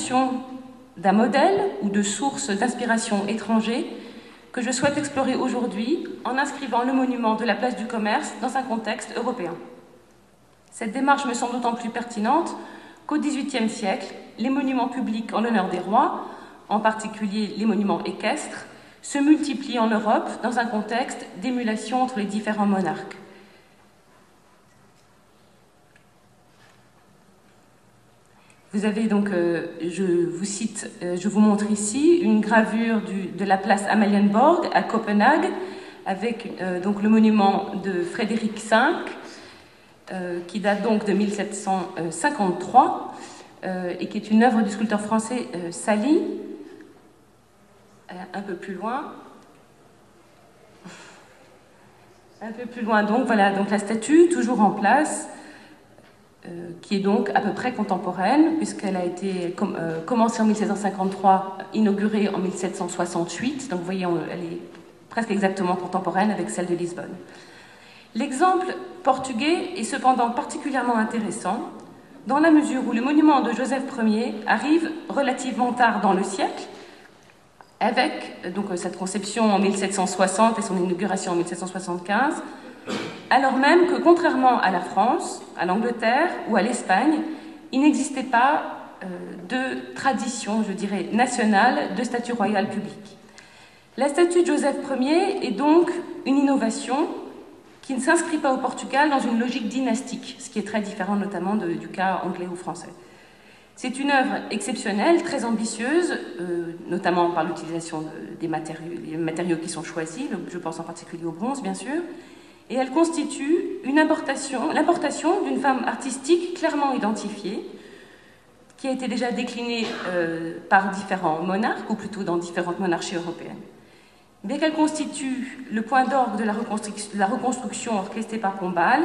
fonction d'un modèle ou de sources d'inspiration étrangers que je souhaite explorer aujourd'hui en inscrivant le monument de la place du Commerce dans un contexte européen. Cette démarche me semble d'autant plus pertinente qu'au XVIIIe siècle, les monuments publics en l'honneur des rois, en particulier les monuments équestres, se multiplient en Europe dans un contexte d'émulation entre les différents monarques. Vous avez donc, je vous montre ici une gravure de la place Amalienborg à Copenhague, avec donc le monument de Frédéric V, qui date donc de 1753, et qui est une œuvre du sculpteur français Sali. Un peu plus loin. Un peu plus loin, donc, voilà donc la statue, toujours en place, qui est donc à peu près contemporaine, puisqu'elle a été commencée en 1753, inaugurée en 1768. Donc, vous voyez, elle est presque exactement contemporaine avec celle de Lisbonne. L'exemple portugais est cependant particulièrement intéressant, dans la mesure où le monument de Joseph Ier arrive relativement tard dans le siècle, avec donc cette conception en 1760 et son inauguration en 1775, alors même que, contrairement à la France, à l'Angleterre ou à l'Espagne, il n'existait pas de tradition, je dirais, nationale de statue royale publique. La statue de Joseph Ier est donc une innovation qui ne s'inscrit pas au Portugal dans une logique dynastique, ce qui est très différent notamment du cas anglais ou français. C'est une œuvre exceptionnelle, très ambitieuse, notamment par l'utilisation des matériaux qui sont choisis, je pense en particulier au bronze, bien sûr, et elle constitue l'importation d'une femme artistique clairement identifiée, qui a été déjà déclinée par différents monarques, ou plutôt dans différentes monarchies européennes. Bien qu'elle constitue le point d'orgue de la reconstruction orchestrée par Pombal,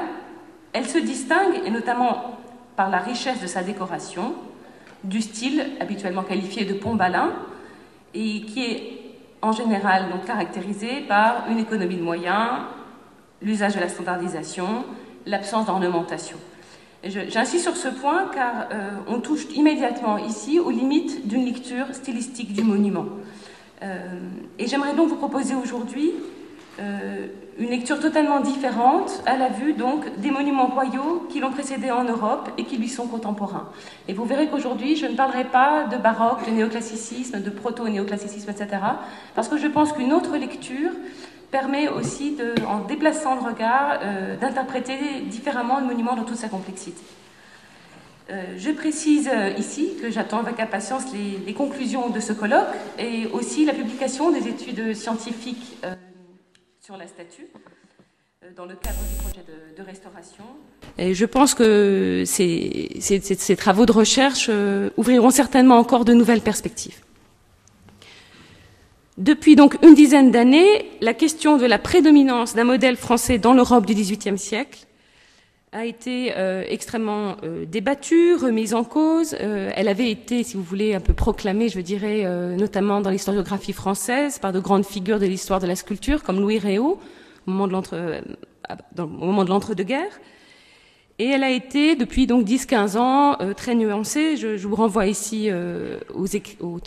elle se distingue, et notamment par la richesse de sa décoration, du style habituellement qualifié de pombalin, et qui est en général donc caractérisé par une économie de moyens, l'usage de la standardisation, l'absence d'ornementation. J'insiste sur ce point car on touche immédiatement ici aux limites d'une lecture stylistique du monument. Et j'aimerais donc vous proposer aujourd'hui une lecture totalement différente à la vue donc des monuments royaux qui l'ont précédé en Europe et qui lui sont contemporains. Et vous verrez qu'aujourd'hui, je ne parlerai pas de baroque, de néoclassicisme, de proto-néoclassicisme, etc. parce que je pense qu'une autre lecture permet aussi, en déplaçant le regard, d'interpréter différemment le monument dans toute sa complexité. Je précise ici que j'attends avec impatience les conclusions de ce colloque et aussi la publication des études scientifiques sur la statue dans le cadre du projet de restauration. Et je pense que ces travaux de recherche ouvriront certainement encore de nouvelles perspectives. Depuis donc une dizaine d'années, la question de la prédominance d'un modèle français dans l'Europe du XVIIIe siècle a été extrêmement débattue, remise en cause. Elle avait été, si vous voulez, un peu proclamée, je dirais, notamment dans l'historiographie française, par de grandes figures de l'histoire de la sculpture, comme Louis Réau, au moment de l'entre-deux-guerres. Et elle a été, depuis donc 10-15 ans, très nuancée. Je vous renvoie ici aux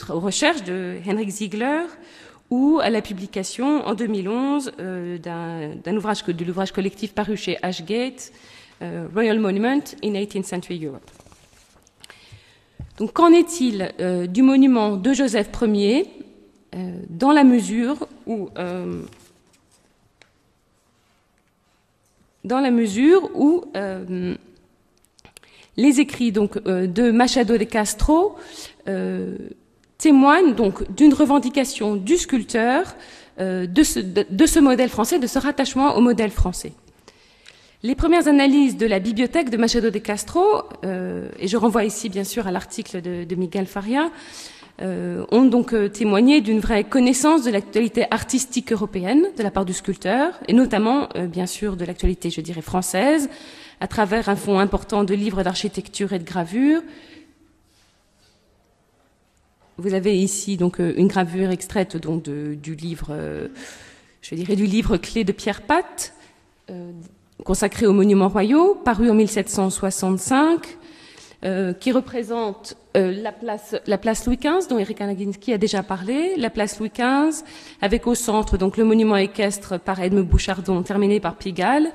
recherches de Henrik Ziegler ou à la publication en 2011 de l'ouvrage collectif paru chez Ashgate, Royal Monument in 18th Century Europe. Donc, qu'en est-il du monument de Joseph Ier dans la mesure où les écrits donc, de Machado de Castro témoignent donc d'une revendication du sculpteur de ce modèle français, de ce rattachement au modèle français. Les premières analyses de la bibliothèque de Machado de Castro, et je renvoie ici bien sûr à l'article de Miguel Faria, ont donc témoigné d'une vraie connaissance de l'actualité artistique européenne de la part du sculpteur, et notamment bien sûr de l'actualité, je dirais, française, à travers un fonds important de livres d'architecture et de gravure. Vous avez ici donc une gravure extraite donc du livre, je dirais du livre clé de Pierre Pat, consacré aux monuments royaux, paru en 1765, qui représente la place Louis XV, dont Eric Anaginski a déjà parlé, la place Louis XV, avec au centre donc le monument équestre par Edme Bouchardon, terminé par Pigalle,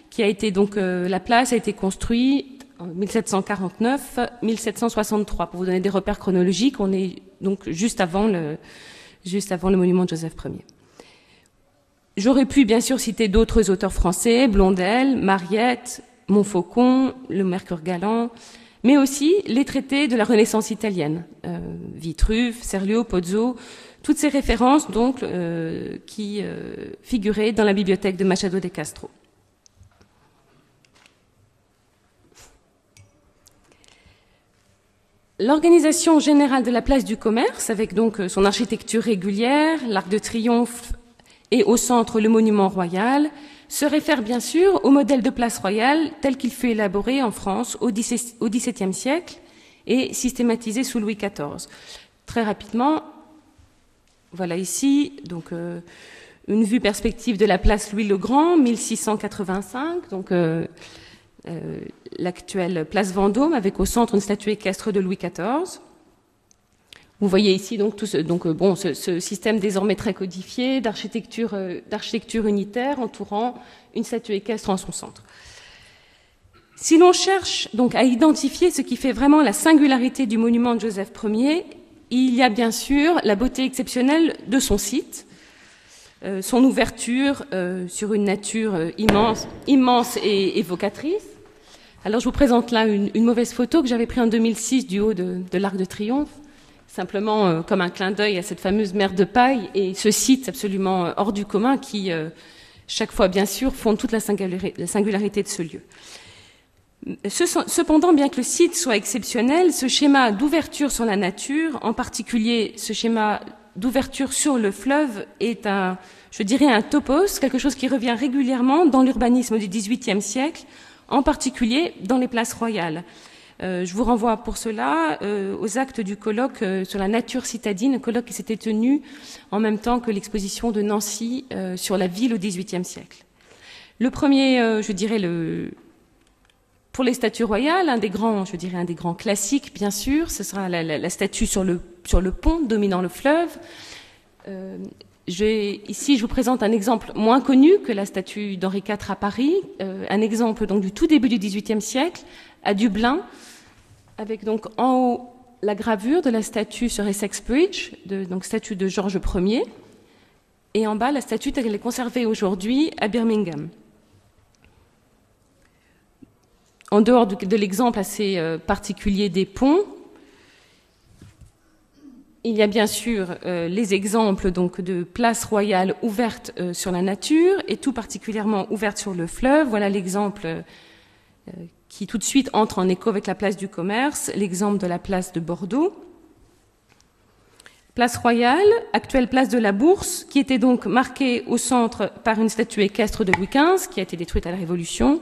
qui a été donc la place a été construite en 1749-1763. Pour vous donner des repères chronologiques, on est donc juste avant le monument de Joseph Ier. J'aurais pu bien sûr citer d'autres auteurs français, Blondel, Mariette, Montfaucon, le Mercure galant, mais aussi les traités de la Renaissance italienne, Vitruve, Serlio, Pozzo, toutes ces références donc qui figuraient dans la bibliothèque de Machado de Castro. L'organisation générale de la place du commerce, avec donc son architecture régulière, l'Arc de Triomphe et au centre le monument royal, se réfère bien sûr au modèle de place royale tel qu'il fut élaboré en France au XVIIe siècle et systématisé sous Louis XIV. Très rapidement, voilà ici donc une vue perspective de la place Louis-le-Grand, 1685, donc l'actuelle place Vendôme, avec au centre une statue équestre de Louis XIV. Vous voyez ici donc ce système désormais très codifié d'architecture unitaire entourant une statue équestre en son centre. Si l'on cherche donc à identifier ce qui fait vraiment la singularité du monument de Joseph Ier, il y a bien sûr la beauté exceptionnelle de son site, son ouverture sur une nature immense et évocatrice. Alors je vous présente là une mauvaise photo que j'avais prise en 2006 du haut de l'Arc de Triomphe, simplement comme un clin d'œil à cette fameuse mer de paille et ce site absolument hors du commun qui, chaque fois bien sûr, fonde toute la singularité de ce lieu. Cependant, bien que le site soit exceptionnel, ce schéma d'ouverture sur la nature, en particulier ce schéma d'ouverture sur le fleuve, est un topos, quelque chose qui revient régulièrement dans l'urbanisme du XVIIIe siècle, en particulier dans les places royales. Je vous renvoie pour cela aux actes du colloque sur la nature citadine, un colloque qui s'était tenu en même temps que l'exposition de Nancy sur la ville au XVIIIe siècle. Le premier, pour les statues royales, un des grands classiques, bien sûr, ce sera la statue sur le pont dominant le fleuve. Ici, je vous présente un exemple moins connu que la statue d'Henri IV à Paris, un exemple donc du tout début du XVIIIe siècle, à Dublin, avec donc en haut la gravure de la statue sur Essex Bridge, donc statue de Georges Ier, et en bas la statue telle qu'elle est conservée aujourd'hui à Birmingham. En dehors de l'exemple assez particulier des ponts, il y a bien sûr les exemples donc de places royales ouvertes sur la nature et tout particulièrement ouvertes sur le fleuve. Voilà l'exemple qui tout de suite entre en écho avec la place du commerce, l'exemple de la place de Bordeaux. Place royale, actuelle place de la Bourse, qui était donc marquée au centre par une statue équestre de Louis XV, qui a été détruite à la Révolution.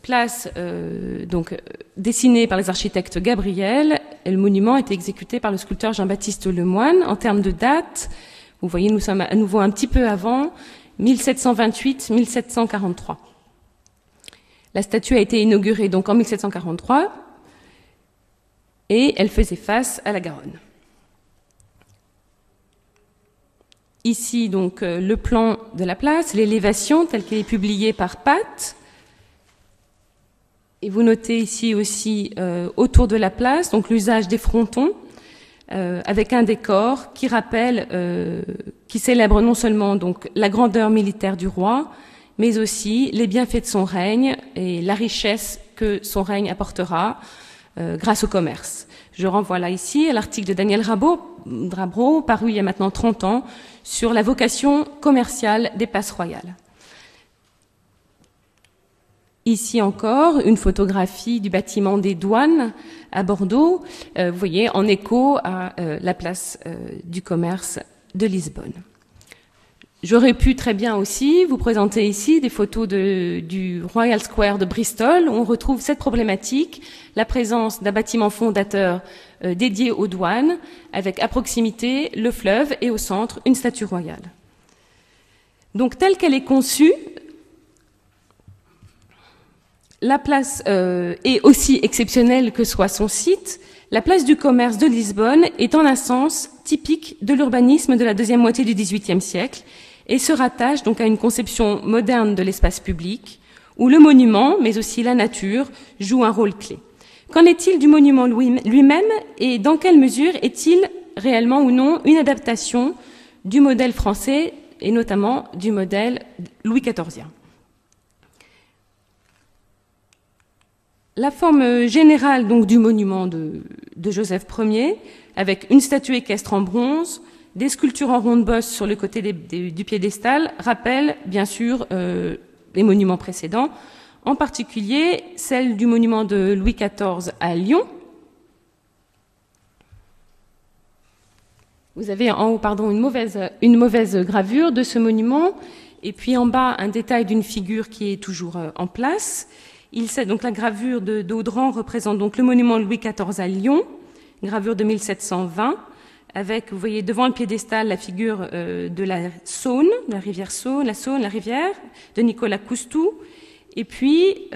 Place dessinée par les architectes Gabriel, et le monument a été exécuté par le sculpteur Jean-Baptiste Lemoine. En termes de date, vous voyez, nous sommes à nouveau un petit peu avant, 1728-1743. La statue a été inaugurée donc en 1743 et elle faisait face à la Garonne. Ici donc le plan de la place, l'élévation telle qu'elle est publiée par Pat. Et vous notez ici aussi autour de la place donc l'usage des frontons avec un décor qui rappelle, qui célèbre non seulement donc la grandeur militaire du roi, mais aussi les bienfaits de son règne et la richesse que son règne apportera grâce au commerce. Je renvoie là ici à l'article de Daniel Drabreau, paru il y a maintenant 30 ans, sur la vocation commerciale des places royales. Ici encore, une photographie du bâtiment des douanes à Bordeaux, vous voyez, en écho à la place du commerce de Lisbonne. J'aurais pu très bien aussi vous présenter ici des photos du Royal Square de Bristol, où on retrouve cette problématique, la présence d'un bâtiment fondateur dédié aux douanes, avec à proximité le fleuve et au centre une statue royale. Donc telle qu'elle est conçue, La place est aussi exceptionnelle que soit son site. La place du commerce de Lisbonne est en un sens typique de l'urbanisme de la deuxième moitié du XVIIIe siècle et se rattache donc à une conception moderne de l'espace public où le monument, mais aussi la nature, jouent un rôle clé. Qu'en est-il du monument lui-même et dans quelle mesure est-il réellement ou non une adaptation du modèle français et notamment du modèle Louis XIVien? La forme générale donc du monument de Joseph Ier, avec une statue équestre en bronze, des sculptures en ronde bosse sur le côté du piédestal, rappelle bien sûr les monuments précédents, en particulier celle du monument de Louis XIV à Lyon. Vous avez en haut une mauvaise gravure de ce monument, et puis en bas un détail d'une figure qui est toujours en place. Donc la gravure d'Audran représente donc le monument Louis XIV à Lyon, gravure de 1720, avec, vous voyez, devant le piédestal la figure de la Saône, de la rivière Saône, la rivière, de Nicolas Coustou, et puis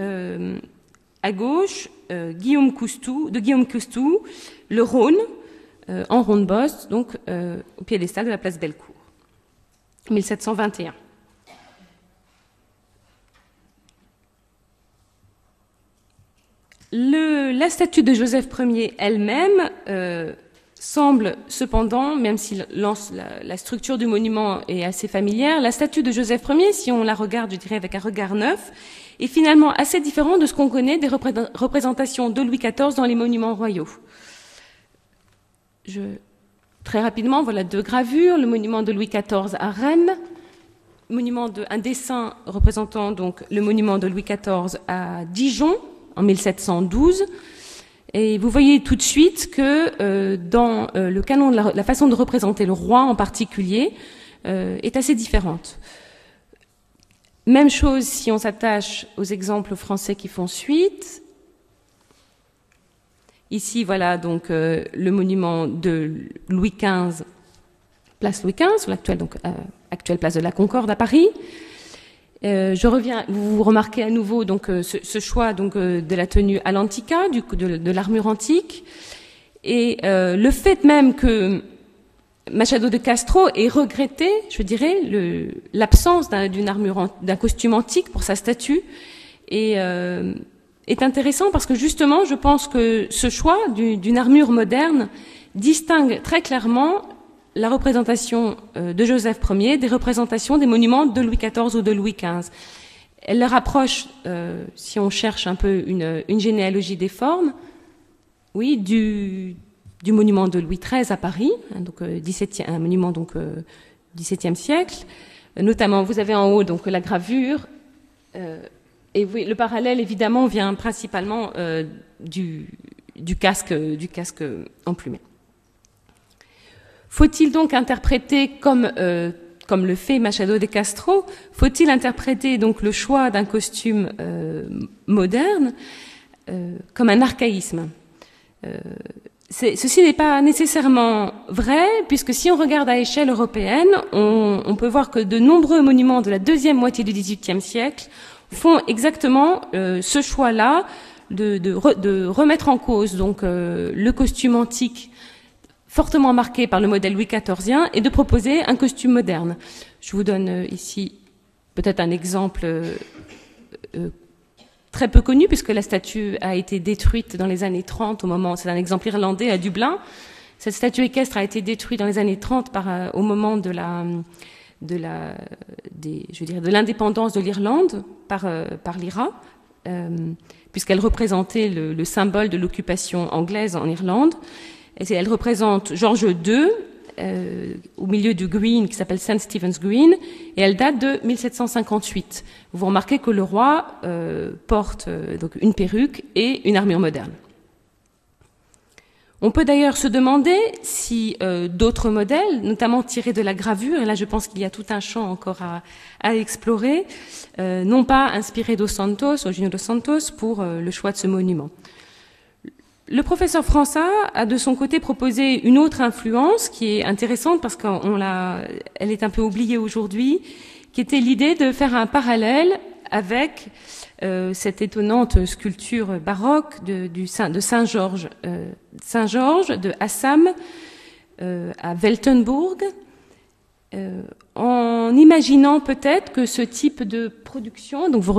à gauche, Guillaume Coustou, le Rhône, en ronde bosse, donc au piédestal de la place Bellecour, 1721. La statue de Joseph Ier elle-même semble cependant, même si la structure du monument est assez familière, la statue de Joseph Ier, si on la regarde, je dirais, avec un regard neuf, est finalement assez différente de ce qu'on connaît des représentations de Louis XIV dans les monuments royaux. Très rapidement, voilà deux gravures, le monument de Louis XIV à Rennes, un dessin représentant donc le monument de Louis XIV à Dijon, en 1712, et vous voyez tout de suite que dans le canon de la façon de représenter le roi en particulier est assez différente. Même chose si on s'attache aux exemples français qui font suite. Ici, voilà donc le monument de Louis XV, place Louis XV, l'actuelle actuelle place de la Concorde à Paris. Je reviens, vous remarquez à nouveau donc ce choix donc de la tenue à l'antica, de l'armure antique, et le fait même que Machado de Castro ait regretté, je dirais, l'absence d'un costume antique pour sa statue, et est intéressant parce que justement, je pense que ce choix d'une armure moderne distingue très clairement la représentation de Joseph Ier des représentations des monuments de Louis XIV ou de Louis XV. Elle le rapproche, si on cherche un peu une généalogie des formes, oui, du monument de Louis XIII à Paris, hein, donc un monument donc XVIIe siècle. Notamment, vous avez en haut donc la gravure, et oui, le parallèle évidemment vient principalement du casque emplumé. Faut-il donc interpréter comme le fait Machado de Castro, faut-il interpréter donc le choix d'un costume moderne comme un archaïsme? Ceci n'est pas nécessairement vrai, puisque si on regarde à échelle européenne, on peut voir que de nombreux monuments de la deuxième moitié du XVIIIe siècle font exactement ce choix-là de remettre en cause donc le costume antique fortement marqué par le modèle Louis XIVien et de proposer un costume moderne. Je vous donne ici peut-être un exemple très peu connu, puisque la statue a été détruite dans les années 30 c'est un exemple irlandais à Dublin. Cette statue équestre a été détruite dans les années 30 au moment de l'indépendance de l'Irlande par l'IRA, puisqu'elle représentait le symbole de l'occupation anglaise en Irlande. Elle représente George II au milieu du green qui s'appelle St. Stephen's Green, et elle date de 1758. Vous remarquez que le roi porte donc une perruque et une armure moderne. On peut d'ailleurs se demander si d'autres modèles, notamment tirés de la gravure, et là je pense qu'il y a tout un champ encore à explorer, n'ont pas inspiré Eugenio dos Santos pour le choix de ce monument. Le professeur Fransat a de son côté proposé une autre influence qui est intéressante parce qu'elle est un peu oubliée aujourd'hui, qui était l'idée de faire un parallèle avec cette étonnante sculpture baroque de Saint-Georges de Assam à Weltenbourg, en imaginant peut-être que ce type de production, donc vous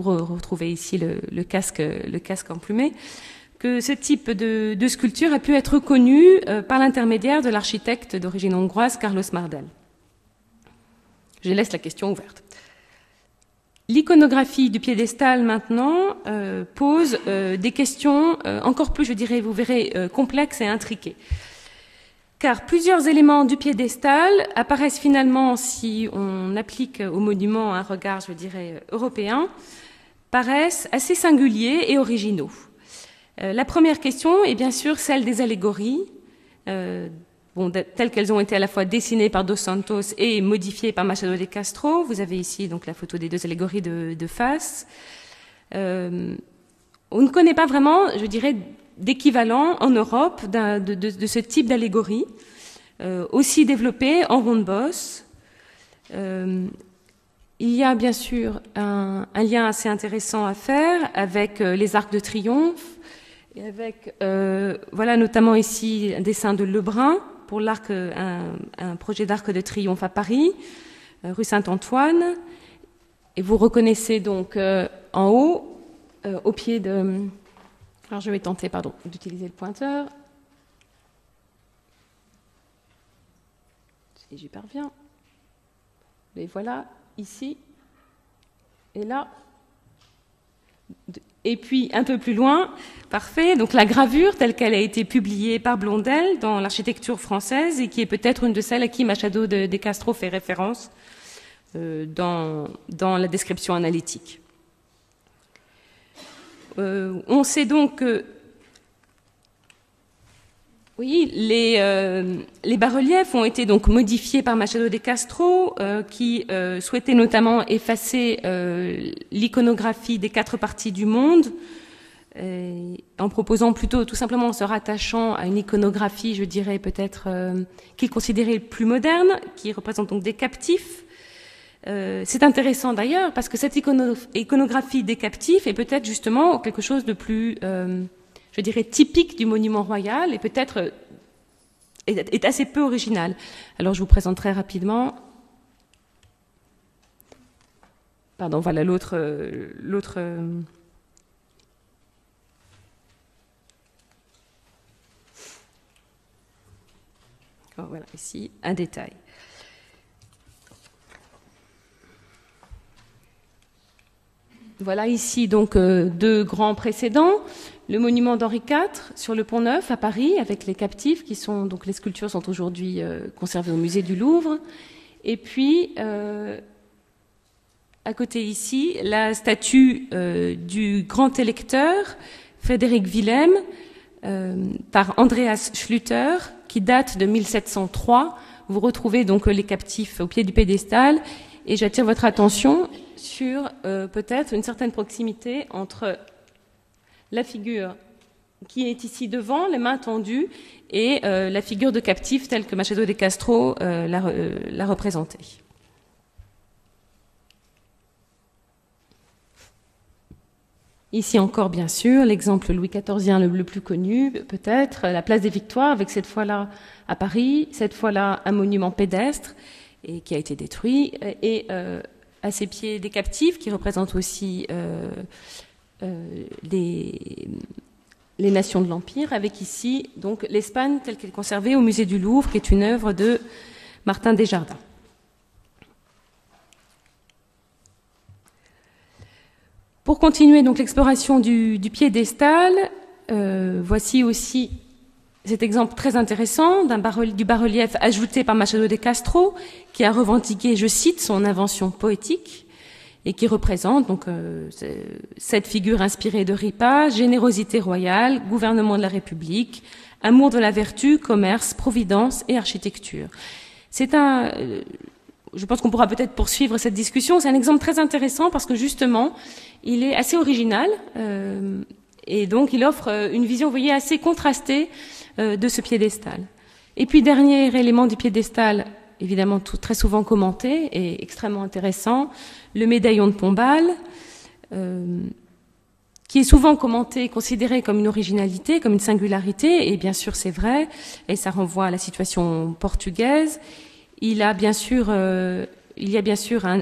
retrouvez ici le casque emplumé, que ce type de sculpture a pu être connu par l'intermédiaire de l'architecte d'origine hongroise Carlos Mardel. Je laisse la question ouverte. L'iconographie du piédestal maintenant pose des questions encore plus, je dirais, vous verrez, complexes et intriquées. Car plusieurs éléments du piédestal apparaissent finalement, si on applique au monument un regard, je dirais, européen, paraissent assez singuliers et originaux. La première question est bien sûr celle des allégories, telles qu'elles ont été à la fois dessinées par Dos Santos et modifiées par Machado de Castro. Vous avez ici donc la photo des deux allégories de face. On ne connaît pas vraiment, je dirais, d'équivalent en Europe de ce type d'allégorie, aussi développé en ronde-bosse. Il y a bien sûr un lien assez intéressant à faire avec les arcs de triomphe, et avec, voilà notamment ici un dessin de Lebrun pour un projet d'arc de triomphe à Paris, rue Saint-Antoine. Et vous reconnaissez donc en haut, au pied de... Alors je vais tenter, d'utiliser le pointeur. Si j'y parviens. Et voilà, ici. Et là. Et puis un peu plus loin, parfait, donc la gravure telle qu'elle a été publiée par Blondel dans l'architecture française et qui est peut-être une de celles à qui Machado de Castro fait référence dans la description analytique. On sait donc que oui, les bas-reliefs ont été donc modifiés par Machado de Castro, qui souhaitait notamment effacer l'iconographie des 4 parties du monde, en proposant plutôt, tout simplement en se rattachant à une iconographie, je dirais peut-être, qu'il considérait plus moderne, qui représente donc des captifs. C'est intéressant d'ailleurs parce que cette iconographie des captifs est peut-être justement quelque chose de plus, je dirais, typique du monument royal et peut-être est assez peu original. Alors je vous présente très rapidement. Pardon, voilà l'autre. Voilà ici un détail. Voilà ici donc 2 grands précédents. Le monument d'Henri IV sur le Pont Neuf à Paris avec les captifs qui sont donc les sculptures sont aujourd'hui conservées au musée du Louvre. Et puis à côté ici la statue du grand électeur Frédéric Wilhelm par Andreas Schlüter qui date de 1703. Vous retrouvez donc les captifs au pied du piédestal et j'attire votre attention sur peut-être une certaine proximité entre la figure qui est ici devant, les mains tendues, et la figure de captif telle que Machado de Castro l'a représentée. Ici encore, bien sûr, l'exemple Louis XIVien le plus connu, peut-être, la place des Victoires, avec cette fois-là à Paris, cette fois-là un monument pédestre, et qui a été détruit, et à ses pieds des captifs, qui représentent aussi les nations de l'Empire, avec ici donc l'Espagne telle qu'elle est conservée au musée du Louvre, qui est une œuvre de Martin Desjardins. Pour continuer donc l'exploration du piédestal, voici aussi cet exemple très intéressant du bas-relief ajouté par Machado de Castro, qui a revendiqué, je cite, son invention poétique, et qui représente donc cette figure inspirée de Ripa, générosité royale, gouvernement de la République, amour de la vertu, commerce, providence et architecture. C'est je pense qu'on pourra peut-être poursuivre cette discussion. C'est un exemple très intéressant parce que justement, il est assez original et donc il offre une vision, vous voyez, assez contrastée de ce piédestal. Et puis, dernier élément du piédestal, évidemment très souvent commenté et extrêmement intéressant, le médaillon de Pombal, qui est souvent commenté, considéré comme une originalité, comme une singularité, et bien sûr c'est vrai, et ça renvoie à la situation portugaise. Il y a bien sûr un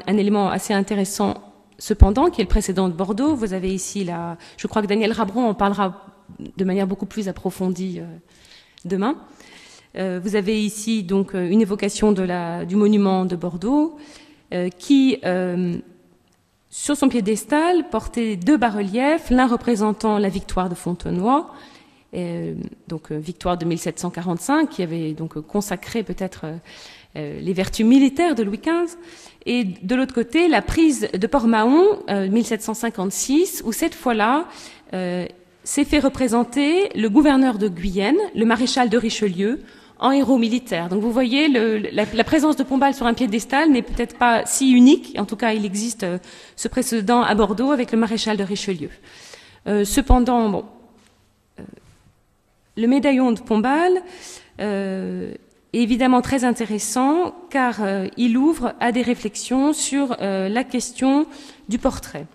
élément assez intéressant cependant, qui est le précédent de Bordeaux. Vous avez ici, je crois que Daniel Rabron en parlera de manière beaucoup plus approfondie demain. Vous avez ici donc une évocation du monument de Bordeaux, qui... sur son piédestal, portait 2 bas-reliefs, l'un représentant la victoire de Fontenoy, donc victoire de 1745, qui avait donc consacré peut-être les vertus militaires de Louis XV, et de l'autre côté, la prise de Port-Mahon, 1756, où cette fois-là, s'est fait représenter le gouverneur de Guyenne, le maréchal de Richelieu, en héros militaire. Donc vous voyez, la présence de Pombal sur un piédestal n'est peut-être pas si unique. En tout cas, il existe ce précédent à Bordeaux avec le maréchal de Richelieu. Cependant, bon, le médaillon de Pombal est évidemment très intéressant car il ouvre à des réflexions sur la question du portrait.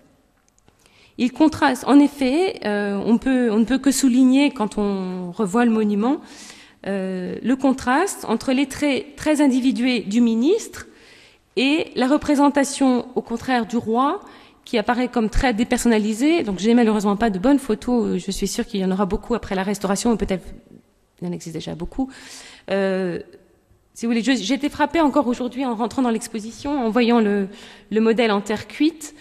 Il contraste, en effet, on ne peut que souligner quand on revoit le monument, le contraste entre les traits très individués du ministre et la représentation, au contraire, du roi, qui apparaît comme très dépersonnalisé. Donc, j'ai malheureusement pas de bonnes photos. Je suis sûre qu'il y en aura beaucoup après la restauration, ou peut-être il y en existe déjà beaucoup. Si vous voulez, j'ai été frappée encore aujourd'hui en rentrant dans l'exposition, en voyant le modèle en terre cuite,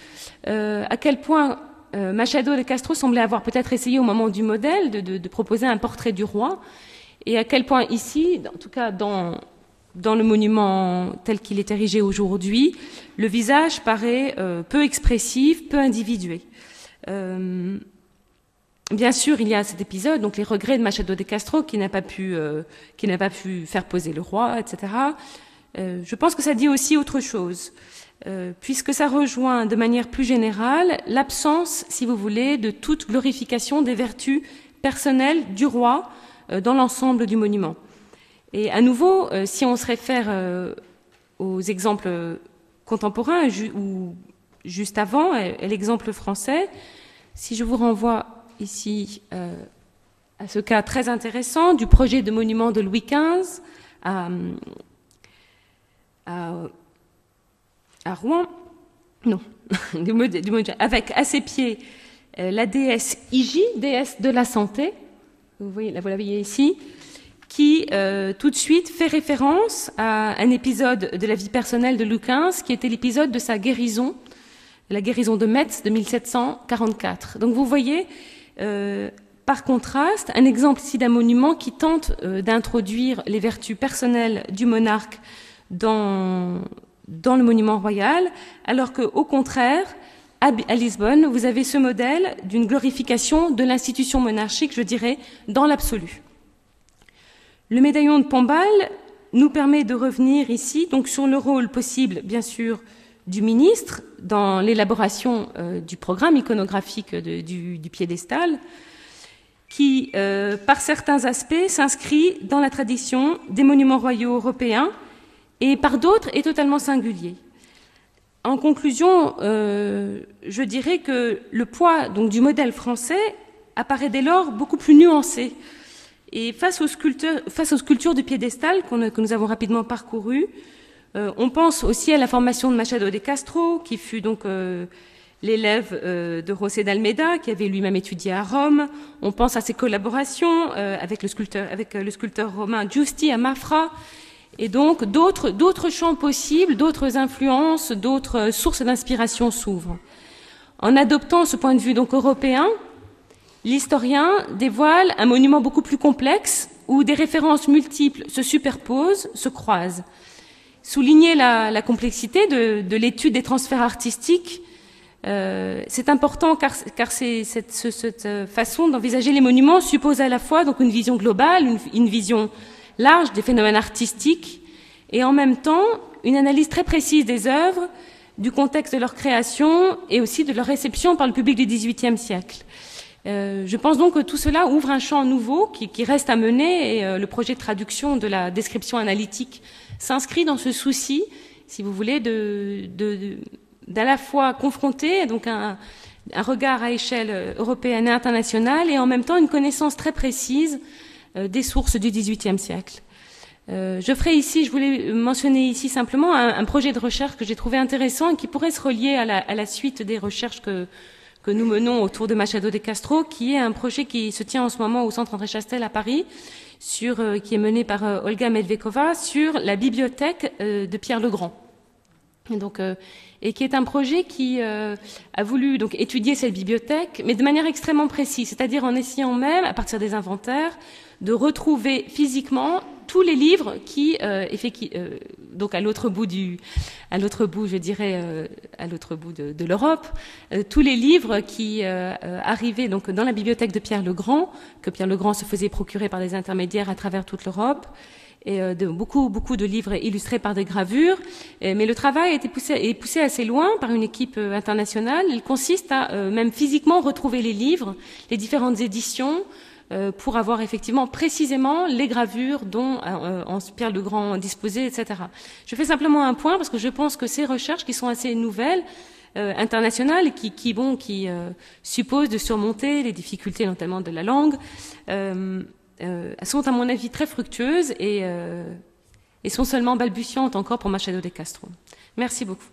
à quel point Machado de Castro semblait avoir peut-être essayé au moment du modèle de proposer un portrait du roi. Et à quel point ici, en tout cas dans le monument tel qu'il est érigé aujourd'hui, le visage paraît peu expressif, peu individué. Bien sûr, il y a cet épisode, donc les regrets de Machado de Castro qui n'a pas pu faire poser le roi, etc. Je pense que ça dit aussi autre chose, puisque ça rejoint de manière plus générale l'absence, si vous voulez, de toute glorification des vertus personnelles du roi dans l'ensemble du monument. Et à nouveau, si on se réfère aux exemples contemporains ou juste avant, et l'exemple français, si je vous renvoie ici à ce cas très intéressant du projet de monument de Louis XV à Rouen, non, avec à ses pieds la déesse Hygie, déesse de la santé, vous la voyez ici, qui tout de suite fait référence à un épisode de la vie personnelle de Louis XV, qui était l'épisode de sa guérison, la guérison de Metz de 1744. Donc vous voyez, par contraste, un exemple ici d'un monument qui tente d'introduire les vertus personnelles du monarque dans le monument royal, alors qu'au contraire, à Lisbonne, vous avez ce modèle d'une glorification de l'institution monarchique, je dirais, dans l'absolu. Le médaillon de Pombal nous permet de revenir ici donc sur le rôle possible, bien sûr, du ministre dans l'élaboration du programme iconographique du piédestal, qui, par certains aspects, s'inscrit dans la tradition des monuments royaux européens et par d'autres est totalement singulier. En conclusion, je dirais que le poids donc, du modèle français apparaît dès lors beaucoup plus nuancé. Et face aux sculptures du piédestal que nous avons rapidement parcourues, on pense aussi à la formation de Machado de Castro, qui fut donc l'élève de José d'Almeida, qui avait lui-même étudié à Rome. On pense à ses collaborations avec le sculpteur romain Giusti à Mafra. Et donc, d'autres champs possibles, d'autres influences, d'autres sources d'inspiration s'ouvrent. En adoptant ce point de vue donc européen, l'historien dévoile un monument beaucoup plus complexe où des références multiples se superposent, se croisent. Souligner la complexité de l'étude des transferts artistiques, c'est important car cette façon d'envisager les monuments suppose à la fois donc une vision globale, une vision large des phénomènes artistiques et en même temps une analyse très précise des œuvres, du contexte de leur création et aussi de leur réception par le public du XVIIIe siècle. Je pense donc que tout cela ouvre un champ nouveau qui reste à mener et le projet de traduction de la description analytique s'inscrit dans ce souci, si vous voulez, d'à la fois confronter donc un regard à échelle européenne et internationale, et en même temps une connaissance très précise des sources du XVIIIe siècle. Je voulais mentionner ici simplement un projet de recherche que j'ai trouvé intéressant et qui pourrait se relier à la suite des recherches que nous menons autour de Machado de Castro, qui est un projet qui se tient en ce moment au Centre André Chastel à Paris, qui est mené par Olga Medvedkova, sur la bibliothèque de Pierre le Grand. Et qui est un projet qui a voulu donc étudier cette bibliothèque, mais de manière extrêmement précise, c'est-à-dire en essayant même, à partir des inventaires, de retrouver physiquement tous les livres donc à l'autre bout de l'Europe, tous les livres qui arrivaient donc dans la bibliothèque de Pierre le Grand, que Pierre le Grand se faisait procurer par des intermédiaires à travers toute l'Europe, et beaucoup de livres illustrés par des gravures. Mais le travail est poussé assez loin par une équipe internationale. Il consiste à même physiquement retrouver les livres, les différentes éditions, pour avoir effectivement précisément les gravures dont Pierre le Grand disposait, etc. Je fais simplement un point parce que je pense que ces recherches qui sont assez nouvelles, internationales, qui supposent de surmonter les difficultés notamment de la langue, sont à mon avis très fructueuses et sont seulement balbutiantes encore pour Machado de Castro. Merci beaucoup.